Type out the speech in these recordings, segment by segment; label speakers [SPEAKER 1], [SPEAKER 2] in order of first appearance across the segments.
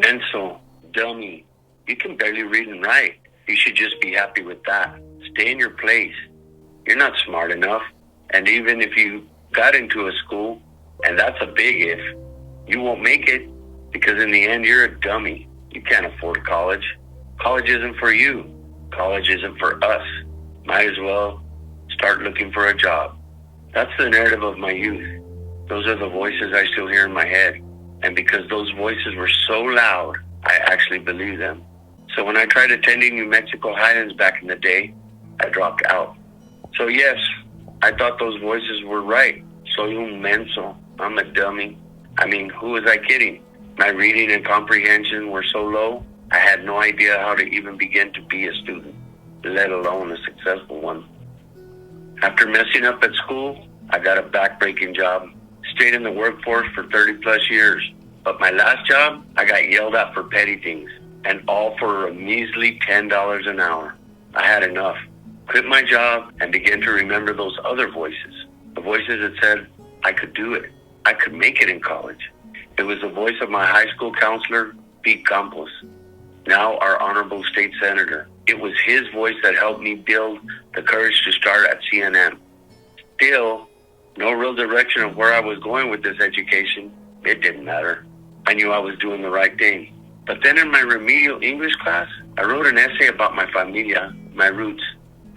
[SPEAKER 1] menso, dummy. You can barely read and write. You should just be happy with that. Stay in your place. You're not smart enough. And even if you got into a school, and that's a big if, you won't make it because in the end, you're a dummy. You can't afford college. College isn't for you. College isn't for us. Might as well start looking for a job. That's the narrative of my youth. Those are the voices I still hear in my head. And because those voices were so loud, I actually believe them. So when I tried attending New Mexico Highlands back in the day, I dropped out. So yes, I thought those voices were right. Soy un menso. I'm a dummy. I mean, who was I kidding? My reading and comprehension were so low, I had no idea how to even begin to be a student, let alone a successful one. After messing up at school, I got a back-breaking job. Stayed in the workforce for 30 plus years. But my last job, I got yelled at for petty things, and all for a measly $10 an hour. I had enough. Quit my job and began to remember those other voices. The voices that said I could do it. I could make it in college. It was the voice of my high school counselor, Pete Campos, now our honorable state senator. It was his voice that helped me build the courage to start at CNN. Still, no real direction of where I was going with this education. It didn't matter. I knew I was doing the right thing. But then in my remedial English class, I wrote an essay about my familia, my roots.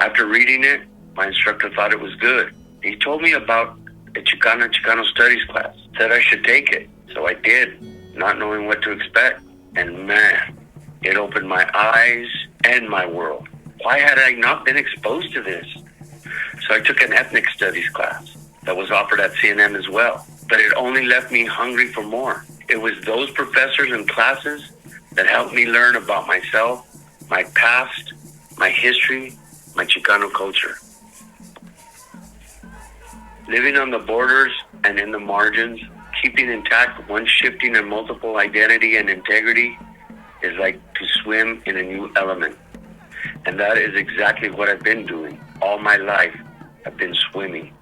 [SPEAKER 1] After reading it, my instructor thought it was good. He told me about a Chicana and Chicano Studies class, said I should take it. So I did, not knowing what to expect. And man, it opened my eyes and my world. Why had I not been exposed to this? So I took an ethnic studies class that was offered at CNN as well. But it only left me hungry for more. It was those professors and classes that helped me learn about myself, my past, my history, my Chicano culture. Living on the borders and in the margins, keeping intact one shifting and multiple identity and integrity is like to swim in a new element. And that is exactly what I've been doing. All my life, I've been swimming,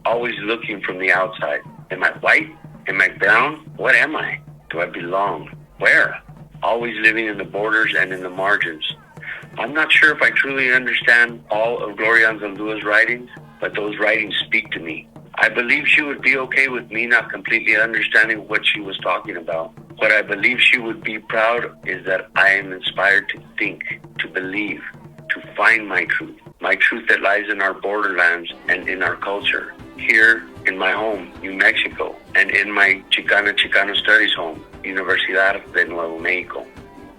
[SPEAKER 1] always looking from the outside. Am I white? Am I brown? What am I? Do I belong? Where? Always living in the borders and in the margins. I'm not sure if I truly understand all of Gloria Anzaldua's writings, but those writings speak to me. I believe she would be okay with me not completely understanding what she was talking about. What I believe she would be proud is that I am inspired to think, to believe, to find my truth that lies in our borderlands and in our culture. Here in my home, New Mexico, and in my Chicana and Chicano Studies home, Universidad de Nuevo Mexico.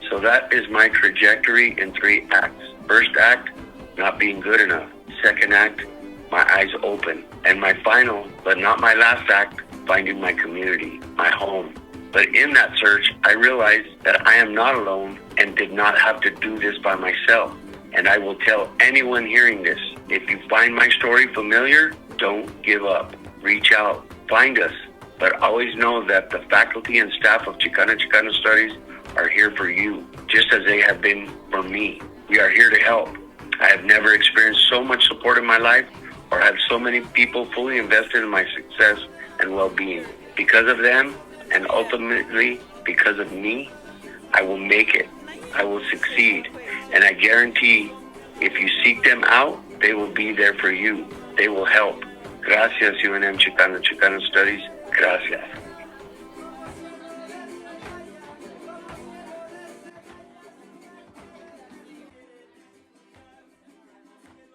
[SPEAKER 1] So that is my trajectory in 3 acts. First act, not being good enough. Second act, my eyes open. And my final, but not my last act, finding my community, my home. But in that search, I realized that I am not alone and did not have to do this by myself. And I will tell anyone hearing this, if you find my story familiar, don't give up. Reach out. Find us. But always know that the faculty and staff of Chicana and Chicano Studies are here for you, just as they have been for me. We are here to help. I have never experienced so much support in my life or have so many people fully invested in my success and well-being. Because of them, and ultimately because of me, I will make it. I will succeed. And I guarantee if you seek them out, they will be there for you. They will help. Gracias, UNM Chicana and Chicano Studies. Gracias.